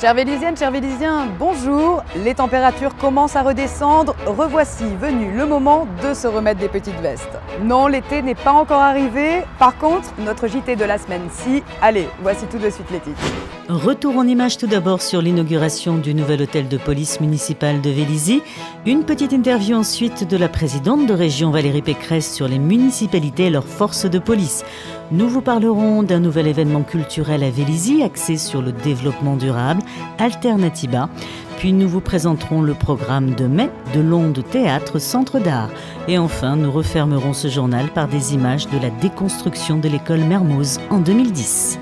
Chères Vélisiennes, chers Vélisiens, bonjour. Les températures commencent à redescendre. Revoici venu le moment de se remettre des petites vestes. Non, l'été n'est pas encore arrivé. Par contre, notre JT de la semaine, si. Allez, voici tout de suite les titres. Retour en images tout d'abord sur l'inauguration du nouvel hôtel de police municipal de Vélizy. Une petite interview ensuite de la présidente de région Valérie Pécresse sur les municipalités et leurs forces de police. Nous vous parlerons d'un nouvel événement culturel à Vélizy axé sur le développement durable, Alternatiba. Puis nous vous présenterons le programme de mai de l'Onde Théâtre Centre d'Art. Et enfin, nous refermerons ce journal par des images de la déconstruction de l'école Mermoz en 2010.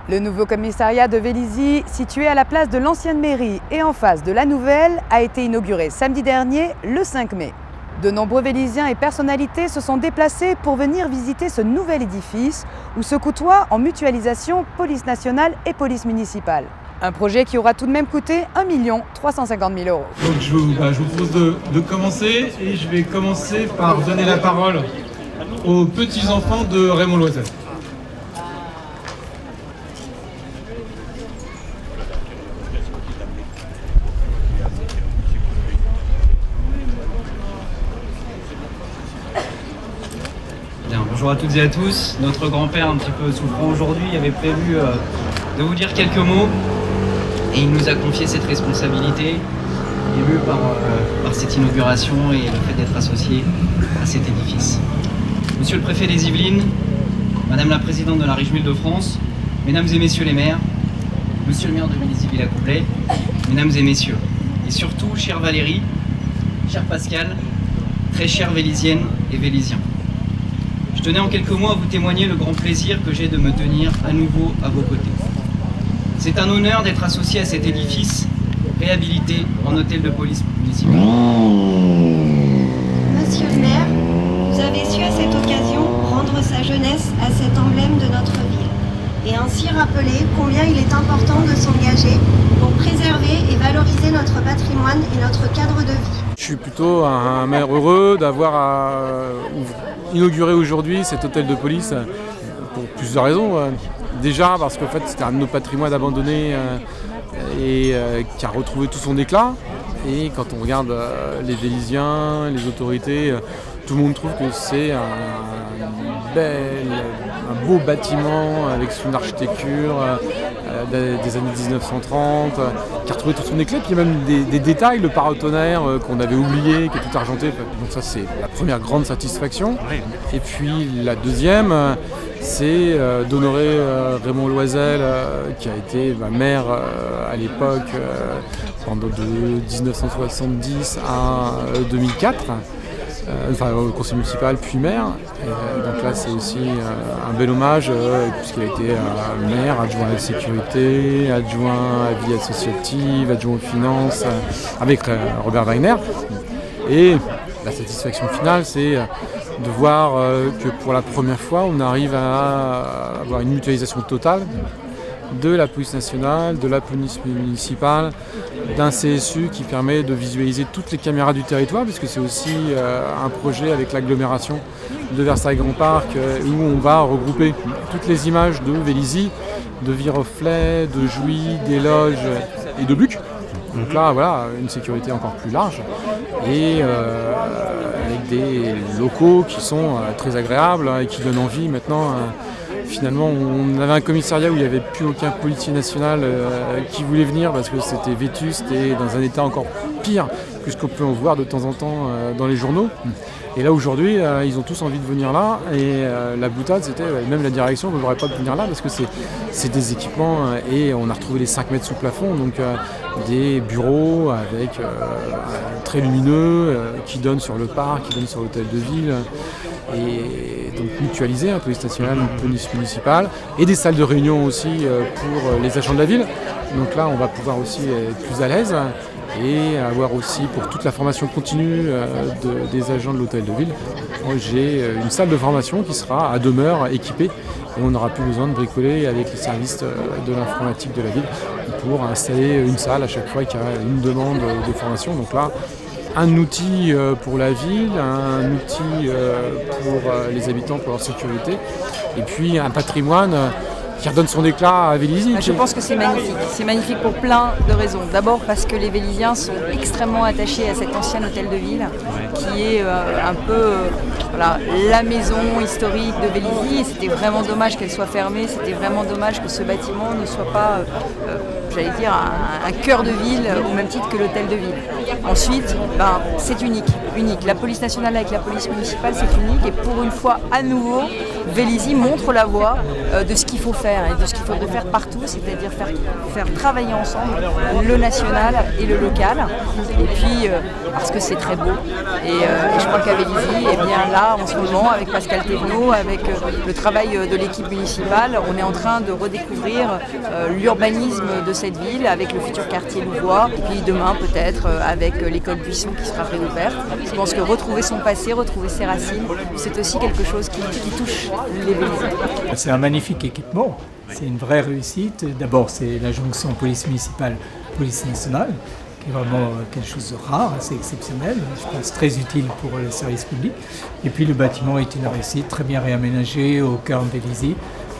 Le nouveau commissariat de Vélizy, situé à la place de l'ancienne mairie et en face de la nouvelle, a été inauguré samedi dernier, le 5 mai. De nombreux Vélysiens et personnalités se sont déplacés pour venir visiter ce nouvel édifice où se côtoient en mutualisation police nationale et police municipale. Un projet qui aura tout de même coûté 1 350 000 €. Donc je vous propose de commencer et je vais commencer par donner la parole aux petits-enfants de Raymond Loisel. Bonjour à toutes et à tous. Notre grand-père, un petit peu souffrant aujourd'hui, avait prévu de vous dire quelques mots et il nous a confié cette responsabilité, émue par cette inauguration et le fait d'être associé à cet édifice. Monsieur le préfet des Yvelines, Madame la présidente de la Région Île-de-France, Mesdames et Messieurs les maires, Monsieur le maire de Vélizy-Villacoublay, Mesdames et Messieurs, et surtout, chère Valérie, cher Pascal, très chères Vélysiennes et Vélysiens. Je tenais en quelques mots à vous témoigner le grand plaisir que j'ai de me tenir à nouveau à vos côtés. C'est un honneur d'être associé à cet édifice réhabilité en hôtel de police municipal. Monsieur le maire, vous avez su à cette occasion rendre sa jeunesse à cet emblème de notre ville et ainsi rappeler combien il est important de s'engager pour préserver et valoriser notre patrimoine et notre cadre de vie. Je suis plutôt un maire heureux d'avoir inauguré aujourd'hui cet hôtel de police pour plusieurs raisons. Déjà parce qu'en fait c'était un de nos patrimoines abandonnés et qui a retrouvé tout son éclat. Et quand on regarde les Vélysiens, les autorités, tout le monde trouve que c'est un beau bâtiment avec son architecture des années 1930 qui a retrouvé tout son éclat. Puis il y a même des détails, le paratonnerre qu'on avait oublié, qui est tout argenté. Donc ça c'est la première grande satisfaction. Et puis la deuxième, c'est d'honorer Raymond Loisel qui a été maire à l'époque pendant de 1970 à 2004. Au conseil municipal puis maire. Donc là c'est aussi un bel hommage puisqu'il a été maire, adjoint à la sécurité, adjoint à la vie associative, adjoint aux finances avec Robert Wagner. Et la satisfaction finale c'est de voir que pour la première fois on arrive à avoir une mutualisation totale de la police nationale, de la police municipale, d'un CSU qui permet de visualiser toutes les caméras du territoire, puisque c'est aussi un projet avec l'agglomération de Versailles-Grand Parc où on va regrouper toutes les images de Vélizy, de Viroflay, de Jouy, d'Éloge et de Buc. Donc là, voilà, une sécurité encore plus large et avec des locaux qui sont très agréables et qui donnent envie maintenant. Finalement, on avait un commissariat où il n'y avait plus aucun policier national qui voulait venir parce que c'était vétuste et dans un état encore pire que ce qu'on peut en voir de temps en temps dans les journaux. Et là aujourd'hui, ils ont tous envie de venir là et la boutade c'était, même la direction ne voudrait pas de venir là parce que c'est des équipements et on a retrouvé les 5 mètres sous plafond, donc des bureaux avec très lumineux qui donnent sur le parc, qui donnent sur l'hôtel de ville. Et donc mutualiser, police nationale, police municipale et des salles de réunion aussi pour les agents de la ville. Donc là on va pouvoir aussi être plus à l'aise et avoir aussi pour toute la formation continue des agents de l'hôtel de ville. J'ai une salle de formation qui sera à demeure équipée et on n'aura plus besoin de bricoler avec les services de l'informatique de la ville pour installer une salle à chaque fois qu'il y a une demande de formation. Donc là, un outil pour la ville, un outil pour les habitants, pour leur sécurité, et puis un patrimoine qui redonne son éclat à Vélizy. Je pense que c'est magnifique. C'est magnifique pour plein de raisons. D'abord parce que les Vélisiens sont extrêmement attachés à cet ancien hôtel de ville qui est un peu voilà, la maison historique de Vélizy. Et c'était vraiment dommage qu'elle soit fermée. C'était vraiment dommage que ce bâtiment ne soit pas, j'allais dire, un cœur de ville au même titre que l'hôtel de ville. Ensuite, c'est unique. La police nationale avec la police municipale, c'est unique. Et pour une fois, à nouveau, Vélizy montre la voie de ce qu'il faut faire et de ce qu'il faudrait faire partout, c'est-à-dire faire travailler ensemble le national et le local. Et puis, parce que c'est très beau. Et je crois qu'à Vélizy, eh bien là, en ce moment, avec Pascal Thévenot, avec le travail de l'équipe municipale, on est en train de redécouvrir l'urbanisme de cette ville avec le futur quartier Louvois. Et puis demain, peut-être, avec l'école Buisson qui sera réouverte. Je pense que retrouver son passé, retrouver ses racines, c'est aussi quelque chose qui touche les Véliziens. C'est un magnifique équipement, c'est une vraie réussite. D'abord, c'est la jonction police municipale, police nationale, qui est vraiment quelque chose de rare, assez exceptionnel, je pense très utile pour le service public. Et puis le bâtiment est une réussite, très bien réaménagé au cœur de Vélizy.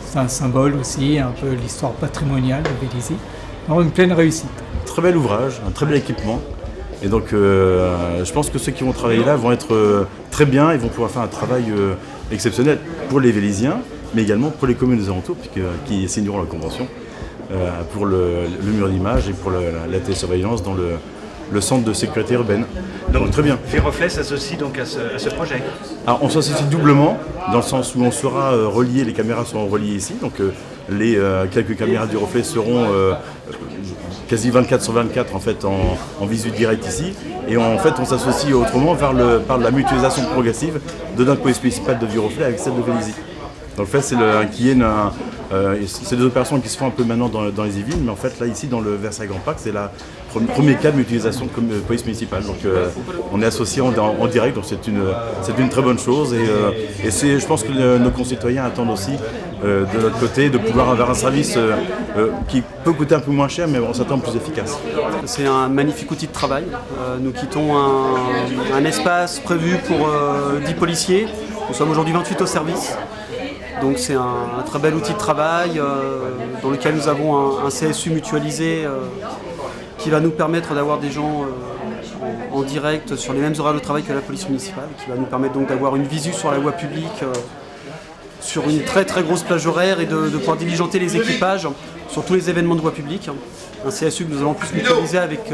C'est un symbole aussi, un peu l'histoire patrimoniale de Vélizy. Donc une pleine réussite. Très bel ouvrage, un très bel équipement. Et donc je pense que ceux qui vont travailler là vont être très bien, ils vont pouvoir faire un travail exceptionnel pour les Véliziens, mais également pour les communes des alentours qui signeront la convention pour le mur d'image et pour la télésurveillance dans le centre de sécurité urbaine. Donc très bien. Viroflay s'associe donc à ce projet. Alors on s'associe doublement, dans le sens où on sera relié, les caméras seront reliées ici, donc les quelques caméras du reflet seront quasi 24/24 en fait en visu direct ici, et en fait on s'associe autrement par la mutualisation progressive de notre police municipale de Viroflay avec celle de Vélizy. Donc en fait c'est des opérations qui se font un peu maintenant dans les Yvelines, mais en fait là ici dans le Versailles Grand Parc c'est le premier cas de mutualisation de police municipale. Donc on est associés en direct, donc c'est une très bonne chose, et je pense que nos concitoyens attendent aussi de notre côté de pouvoir avoir un service qui peut coûter un peu moins cher mais on s'attend plus efficace. C'est un magnifique outil de travail. Nous quittons un espace prévu pour 10 policiers. Nous sommes aujourd'hui 28 au service. Donc c'est un très bel outil de travail dans lequel nous avons un CSU mutualisé qui va nous permettre d'avoir des gens en direct sur les mêmes horaires de travail que la police municipale, qui va nous permettre donc d'avoir une visu sur la voie publique, sur une très très grosse plage horaire et de pouvoir diligenter les équipages sur tous les événements de voie publique. Un CSU que nous allons plus mutualiser avec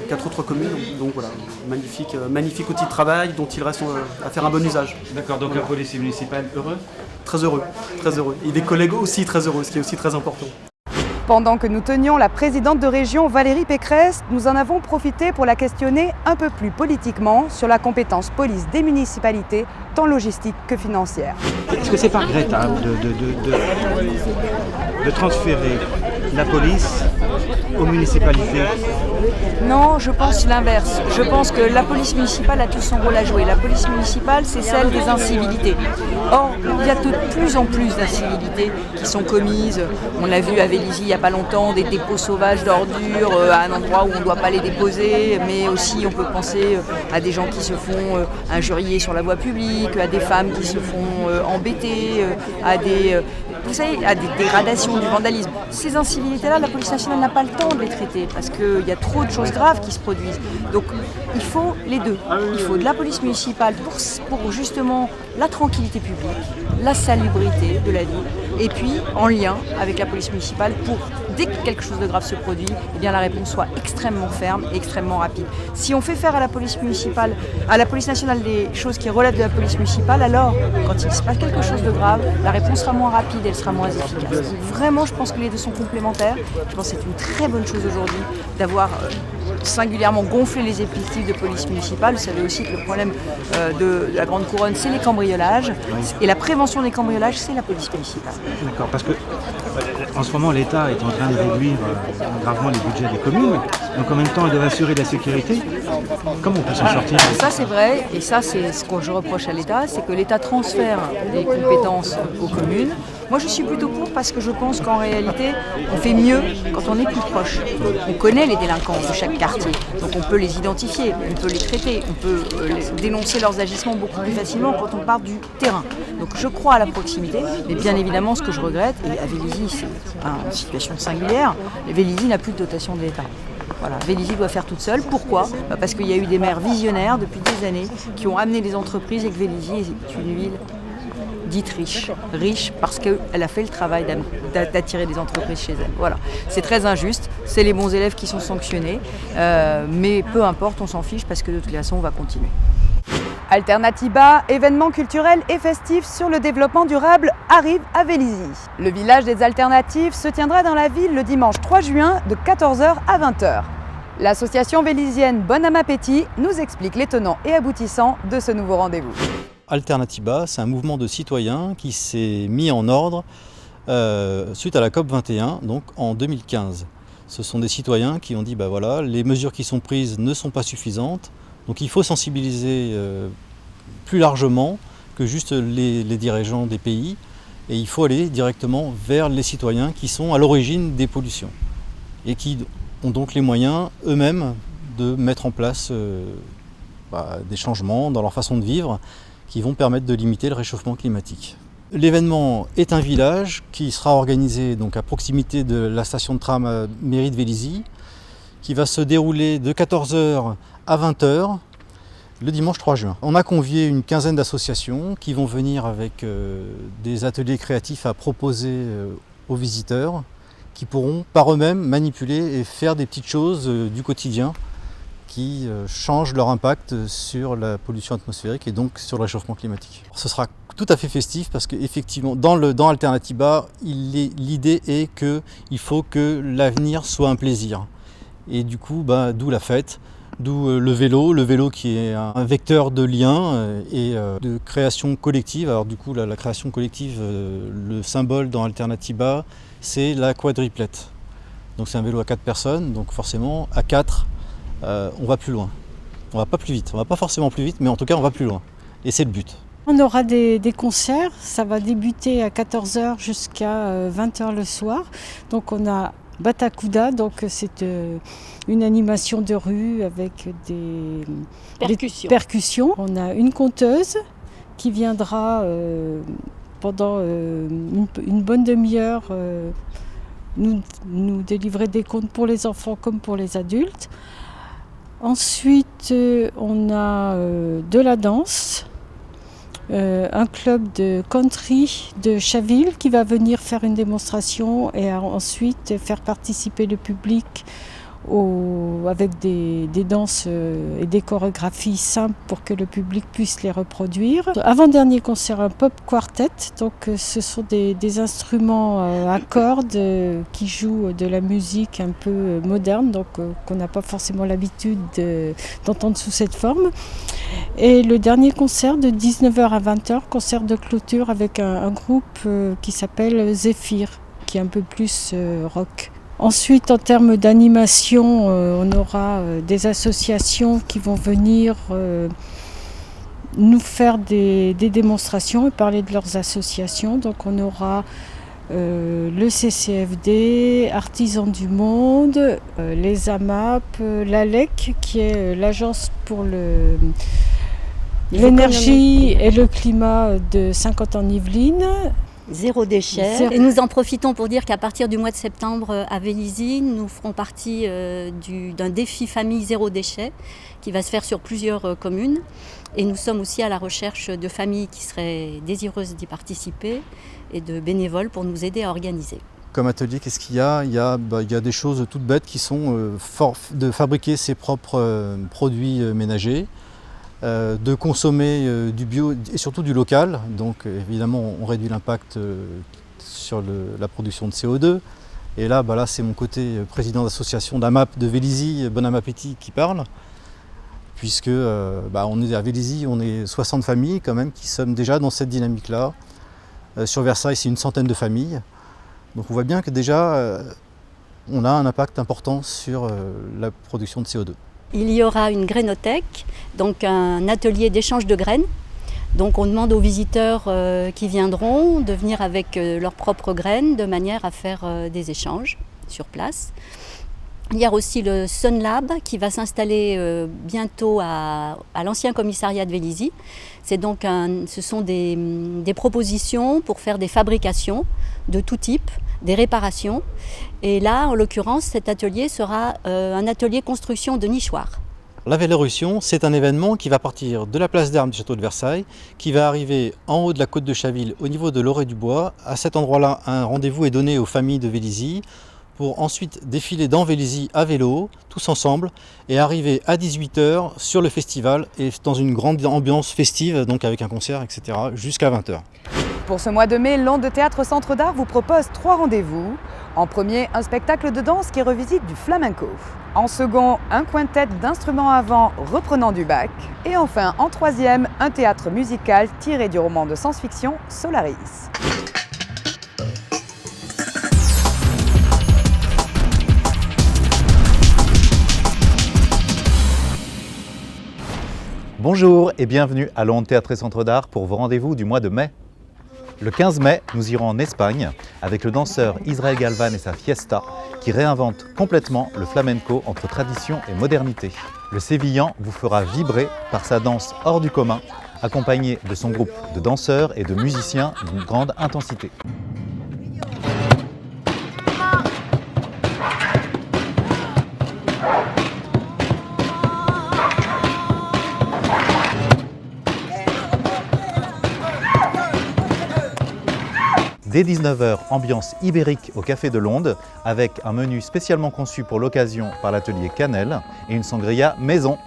4 autres communes. Donc voilà, magnifique outil de travail dont il reste à faire un bon usage. D'accord, donc la police municipale heureux ? Très heureux, très heureux. Et des collègues aussi très heureux, ce qui est aussi très important. Pendant que nous tenions la présidente de région Valérie Pécresse, nous en avons profité pour la questionner un peu plus politiquement sur la compétence police des municipalités, tant logistique que financière. Est-ce que c'est pas regrettable de transférer la police aux municipalités? Non, je pense l'inverse. Je pense que la police municipale a tout son rôle à jouer. La police municipale, c'est celle des incivilités. Or, il y a de plus en plus d'incivilités qui sont commises. On l'a vu à Vélizy il n'y a pas longtemps, des dépôts sauvages d'ordures à un endroit où on ne doit pas les déposer, mais aussi on peut penser à des gens qui se font injurier sur la voie publique, à des femmes qui se font embêter, à des dégradations, du vandalisme. Ces incivilités-là, la police nationale n'a pas le temps de les traiter parce qu'il y a trop de choses graves qui se produisent. Donc il faut les deux. Il faut de la police municipale pour justement la tranquillité publique, la salubrité de la ville, et puis en lien avec la police municipale pour, dès que quelque chose de grave se produit, eh bien la réponse soit extrêmement ferme et extrêmement rapide. Si on fait faire à la police municipale, à la police nationale des choses qui relèvent de la police municipale, alors quand il se passe quelque chose de grave, la réponse sera moins rapide et elle sera moins efficace. Vraiment, je pense que les deux sont complémentaires. Je pense que c'est une très bonne chose aujourd'hui d'avoir singulièrement gonflé les effectifs de police municipale. Vous savez aussi que le problème de la Grande Couronne, c'est les cambriolages. Et la prévention des cambriolages, c'est la police municipale. D'accord, parce que en ce moment, l'État est en train de réduire gravement les budgets des communes. Donc en même temps, elles doivent assurer la sécurité. Comment on peut s'en sortir? Ça c'est vrai, et ça c'est ce que je reproche à l'État, c'est que l'État transfère des compétences aux communes. Moi je suis plutôt pour parce que je pense qu'en réalité on fait mieux quand on est plus proche. On connaît les délinquants de chaque quartier, donc on peut les identifier, on peut les traiter, on peut dénoncer leurs agissements beaucoup plus facilement quand on part du terrain. Donc je crois à la proximité, mais bien évidemment ce que je regrette, et à Vélizy c'est une situation singulière, Vélizy n'a plus de dotation de l'État. Voilà, Vélizy doit faire toute seule. Pourquoi ? Parce qu'il y a eu des maires visionnaires depuis des années qui ont amené les entreprises et que Vélizy est une ville dite riche. Riche parce qu'elle a fait le travail d'attirer des entreprises chez elle. Voilà, c'est très injuste, c'est les bons élèves qui sont sanctionnés, mais peu importe, on s'en fiche parce que de toute façon on va continuer. Alternatiba, événements culturels et festifs sur le développement durable, arrive à Vélizy. Le village des alternatives se tiendra dans la ville le dimanche 3 juin de 14h à 20h. L'association vélizienne Bon Appétit nous explique les tenants et aboutissants de ce nouveau rendez-vous. Alternatiba, c'est un mouvement de citoyens qui s'est mis en ordre suite à la COP21, donc en 2015. Ce sont des citoyens qui ont dit voilà, les mesures qui sont prises ne sont pas suffisantes. Donc il faut sensibiliser plus largement que juste les dirigeants des pays, et il faut aller directement vers les citoyens qui sont à l'origine des pollutions et qui ont donc les moyens eux-mêmes de mettre en place des changements dans leur façon de vivre qui vont permettre de limiter le réchauffement climatique. L'événement est un village qui sera organisé donc à proximité de la station de tram mairie de Vélizy, qui va se dérouler de 14h à 20h le dimanche 3 juin. On a convié une quinzaine d'associations qui vont venir avec des ateliers créatifs à proposer aux visiteurs qui pourront par eux-mêmes manipuler et faire des petites choses du quotidien qui changent leur impact sur la pollution atmosphérique et donc sur le réchauffement climatique. Ce sera tout à fait festif parce qu'effectivement dans Alternatiba, l'idée est qu'il faut que l'avenir soit un plaisir. Et du coup, d'où la fête, d'où le vélo qui est un vecteur de lien et de création collective. Alors du coup, la création collective, le symbole dans Alternatiba, c'est la quadriplette. Donc c'est un vélo à 4 personnes, donc forcément, à 4, on va plus loin. On va pas plus vite, on va pas forcément plus vite, mais en tout cas, on va plus loin. Et c'est le but. On aura des concerts, ça va débuter à 14h jusqu'à 20h le soir. Donc on a Batakuda, donc c'est une animation de rue avec des percussions. On a une conteuse qui viendra pendant une bonne demi-heure nous délivrer des contes pour les enfants comme pour les adultes. Ensuite, on a de la danse. Un club de country de Chaville qui va venir faire une démonstration et ensuite faire participer le public avec des danses et des chorégraphies simples pour que le public puisse les reproduire. Avant-dernier concert, un pop quartet, donc ce sont des instruments à cordes qui jouent de la musique un peu moderne, donc qu'on n'a pas forcément l'habitude d'entendre sous cette forme. Et le dernier concert de 19h à 20h, concert de clôture avec un groupe qui s'appelle Zéphyr, qui est un peu plus rock. Ensuite, en termes d'animation, on aura des associations qui vont venir nous faire des démonstrations et parler de leurs associations. Donc on aura le CCFD, Artisans du Monde, les AMAP, l'ALEC qui est l'agence pour l'énergie et le climat de Saint-Quentin-en-Yvelines. Zéro déchet. Et nous en profitons pour dire qu'à partir du mois de septembre à Vélizy, nous ferons partie d'un défi famille zéro déchet qui va se faire sur plusieurs communes. Et nous sommes aussi à la recherche de familles qui seraient désireuses d'y participer et de bénévoles pour nous aider à organiser. Comme atelier, qu'est-ce qu'il y a ? Il y a des choses toutes bêtes qui sont de fabriquer ses propres produits ménagers, de consommer du bio et surtout du local. Donc évidemment, on réduit l'impact sur la production de CO2. Et là, c'est mon côté président d'association d'AMAP de Vélizy, Bon Appétit, qui parle. Puisque on est à Vélizy, on est 60 familles quand même qui sommes déjà dans cette dynamique-là. Sur Versailles, c'est une centaine de familles. Donc on voit bien que déjà, on a un impact important sur la production de CO2. Il y aura une grainothèque, donc un atelier d'échange de graines. Donc on demande aux visiteurs qui viendront de venir avec leurs propres graines de manière à faire des échanges sur place. Il y a aussi le Sun Lab qui va s'installer bientôt à l'ancien commissariat de Vélizy. Ce sont des propositions pour faire des fabrications de tout type, des réparations. Et là, en l'occurrence, cet atelier sera un atelier construction de nichoirs. La Vélorution, c'est un événement qui va partir de la place d'Armes du château de Versailles, qui va arriver en haut de la côte de Chaville, au niveau de l'Orée-du-Bois. À cet endroit-là, un rendez-vous est donné aux familles de Vélizy, pour ensuite défiler dans Vélizy à vélo, tous ensemble, et arriver à 18 h sur le festival, et dans une grande ambiance festive, donc avec un concert, etc., jusqu'à 20 h. Pour ce mois de mai, l'Onde de Théâtre Centre d'Art vous propose 3 rendez-vous. En premier, un spectacle de danse qui revisite du flamenco. En second, un quintet d'instruments à vent reprenant du Bach. Et enfin, en troisième, un théâtre musical tiré du roman de science-fiction Solaris. Bonjour et bienvenue à l'Onde Théâtre Centre d'Art pour vos rendez-vous du mois de mai. Le 15 mai, nous irons en Espagne avec le danseur Israël Galvan et sa Fiesta qui réinvente complètement le flamenco entre tradition et modernité. Le Sévillan vous fera vibrer par sa danse hors du commun, accompagné de son groupe de danseurs et de musiciens d'une grande intensité. Dès 19 h, ambiance ibérique au Café de l'Onde, avec un menu spécialement conçu pour l'occasion par l'atelier Cannelle et une sangria maison.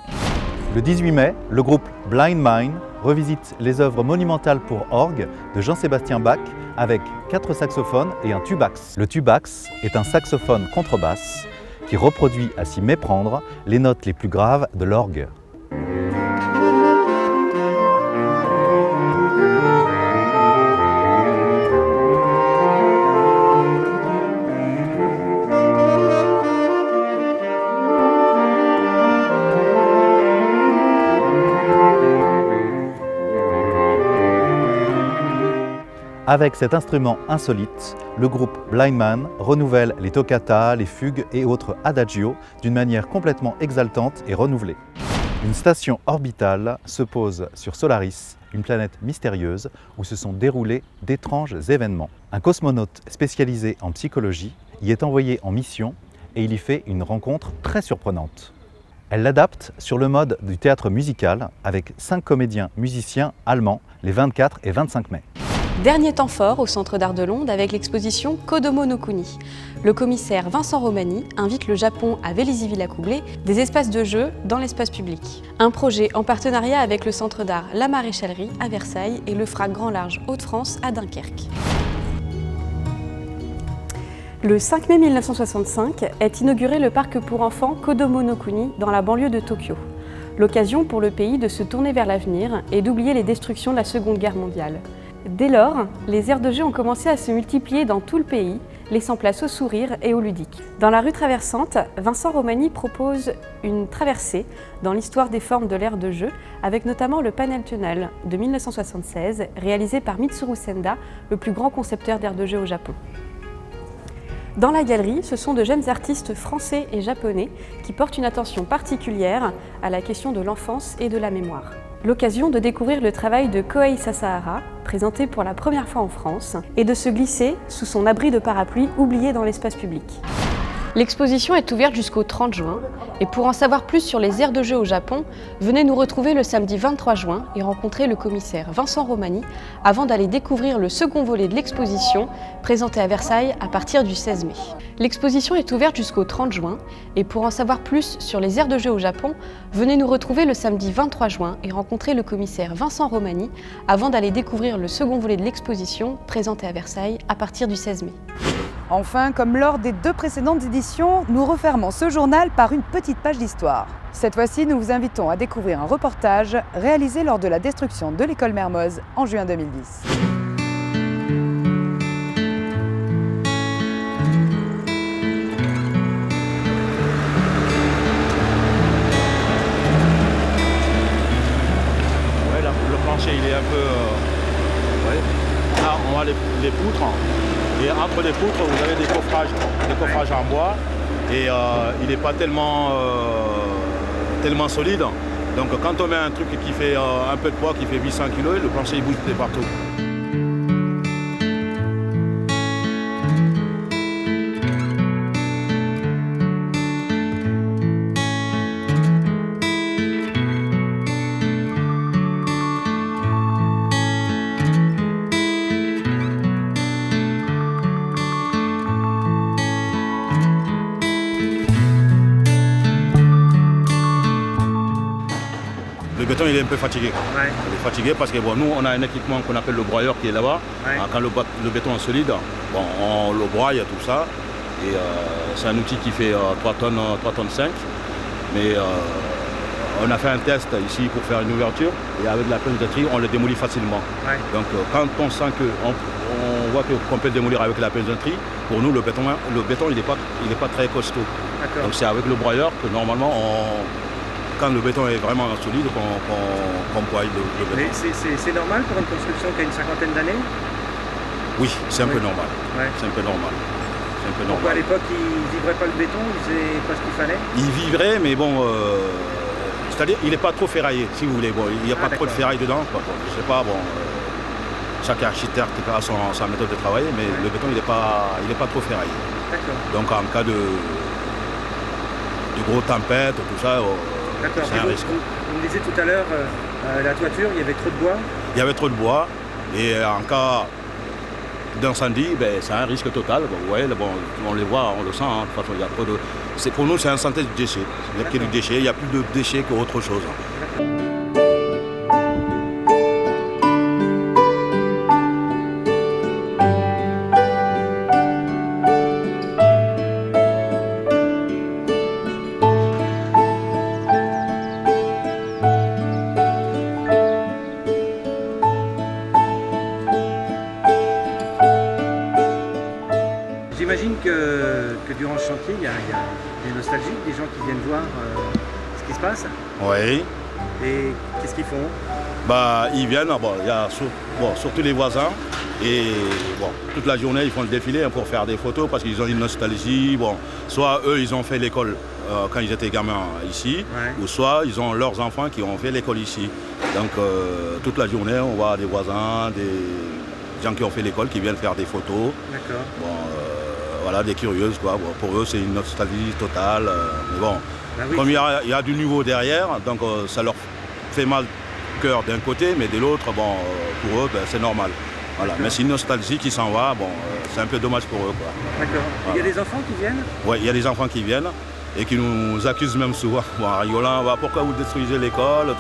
Le 18 mai, le groupe Blind Mind revisite les œuvres monumentales pour orgue de Jean-Sébastien Bach avec 4 saxophones et un tubax. Le tubax est un saxophone contrebasse qui reproduit à s'y méprendre les notes les plus graves de l'orgue. Avec cet instrument insolite, le groupe Blind Man renouvelle les toccatas, les fugues et autres adagios d'une manière complètement exaltante et renouvelée. Une station orbitale se pose sur Solaris, une planète mystérieuse où se sont déroulés d'étranges événements. Un cosmonaute spécialisé en psychologie y est envoyé en mission et il y fait une rencontre très surprenante. Elle l'adapte sur le mode du théâtre musical avec 5 comédiens musiciens allemands les 24 et 25 mai. Dernier temps fort au Centre d'Art de Londres avec l'exposition Kodomo no Kuni. Le commissaire Vincent Romani invite le Japon à Vélizy-Villacoublay, des espaces de jeu dans l'espace public. Un projet en partenariat avec le Centre d'Art La Maréchalerie à Versailles et le FRAC Grand Large Hauts-de-France à Dunkerque. Le 5 mai 1965 est inauguré le parc pour enfants Kodomo no Kuni dans la banlieue de Tokyo. L'occasion pour le pays de se tourner vers l'avenir et d'oublier les destructions de la Seconde Guerre mondiale. Dès lors, les aires de jeu ont commencé à se multiplier dans tout le pays, laissant place au sourire et au ludique. Dans la rue traversante, Vincent Romani propose une traversée dans l'histoire des formes de l'aire de jeu, avec notamment le Panel Tunnel de 1976, réalisé par Mitsuru Senda, le plus grand concepteur d'aires de jeu au Japon. Dans la galerie, ce sont de jeunes artistes français et japonais qui portent une attention particulière à la question de l'enfance et de la mémoire. L'occasion de découvrir le travail de Kohei Sasahara, présenté pour la première fois en France, et de se glisser sous son abri de parapluie oublié dans l'espace public. L'exposition est ouverte jusqu'au 30 juin, et pour en savoir plus sur les aires de jeu au Japon, venez nous retrouver le samedi 23 juin et rencontrer le commissaire Vincent Romani avant d'aller découvrir le second volet de l'exposition, présenté à Versailles à partir du 16 mai. L'exposition est ouverte jusqu'au 30 juin, et pour en savoir plus sur les aires de jeu au Japon, venez nous retrouver le samedi 23 juin et rencontrer le commissaire Vincent Romani avant d'aller découvrir le second volet de l'exposition, présenté à Versailles à partir du 16 mai. Enfin, comme lors des 2 précédentes éditions, nous refermons ce journal par une petite page d'histoire. Cette fois-ci, nous vous invitons à découvrir un reportage réalisé lors de la destruction de l'école Mermoz en juin 2010. avoir les poutres. Et entre les poutres, vous avez des coffrages en bois. Et il n'est pas tellement solide. Donc quand on met un truc qui fait un peu de poids, qui fait 800 kg, le plancher il bouge de partout. Le béton il est un peu fatigué. Ouais. Il est fatigué parce que bon, nous on a un équipement qu'on appelle le broyeur qui est là-bas. Ouais. Quand le béton est solide, bon, on le broie, tout ça. Et c'est un outil qui fait 3 tonnes 5. Mais on a fait un test ici pour faire une ouverture et avec la pince de tri on le démolit facilement. Ouais. Donc quand on sent qu'on voit qu'on peut le démolir avec la pince de tri, pour nous le béton il n'est pas très costaud. Donc c'est avec le broyeur que normalement quand le béton est vraiment solide, qu'on broie le béton. Mais c'est normal pour une construction qui a une cinquantaine d'années? Oui, c'est un peu normal. Ouais. C'est un peu normal. Pourquoi à l'époque ils ne vivraient pas le béton, ils faisaient pas ce qu'il fallait? Ils vivraient, mais bon, c'est-à-dire il n'est pas trop ferraillé, si vous voulez. Bon, il n'y a pas trop de ferraille dedans. Quoi. Je sais pas, bon, chaque architecte a sa méthode de travail, mais le béton il n'est pas trop ferraillé. Donc en cas de gros tempêtes, tout ça. C'est un risque. Vous me disiez tout à l'heure, la toiture, il y avait trop de bois? Il y avait trop de bois. Et en cas d'incendie, c'est un risque total. Bon, ouais, bon, on les voit, on le sent. Hein. De toute façon, il y a trop de... Pour nous, c'est un synthèse de déchets. Il n'y a que du déchet, il n'y a plus de déchets qu'autre chose. J'imagine que durant ce chantier, il y a des nostalgiques, des gens qui viennent voir ce qui se passe. Oui. Et qu'est-ce qu'ils font? Ils viennent, il y a surtout les voisins. Et toute la journée, ils font le défilé pour faire des photos parce qu'ils ont une nostalgie. Soit eux, ils ont fait l'école quand ils étaient gamins ici, ou soit ils ont leurs enfants qui ont fait l'école ici. Donc toute la journée, on voit des voisins, des gens qui ont fait l'école qui viennent faire des photos. D'accord. Voilà, des curieuses, quoi. Pour eux, c'est une nostalgie totale. Mais bon, comme il y a du nouveau derrière, donc ça leur fait mal au cœur d'un côté, mais de l'autre, pour eux, c'est normal. Voilà. Mais c'est une nostalgie qui s'en va, c'est un peu dommage pour eux. D'accord. Voilà. Il y a des enfants qui viennent? Oui, il y a des enfants qui viennent et qui nous accusent même souvent, en rigolant, pourquoi vous détruisez l'école?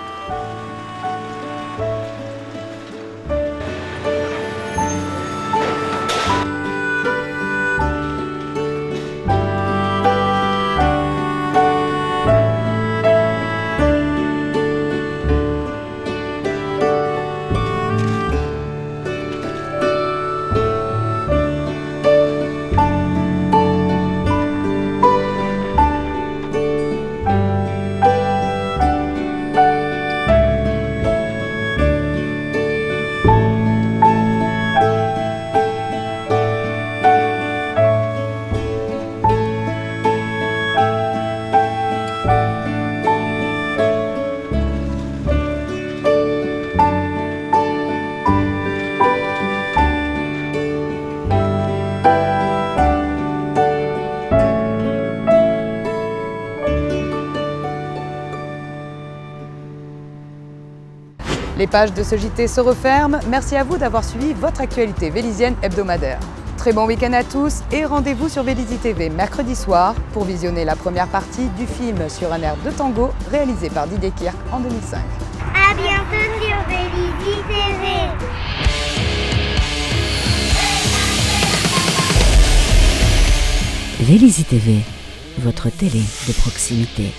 Les pages de ce JT se referment. Merci à vous d'avoir suivi votre actualité vélisienne hebdomadaire. Très bon week-end à tous et rendez-vous sur Vélizy TV mercredi soir pour visionner la première partie du film sur un air de tango réalisé par Didier Kirk en 2005. À bientôt sur Vélizy TV. Vélizy TV, votre télé de proximité.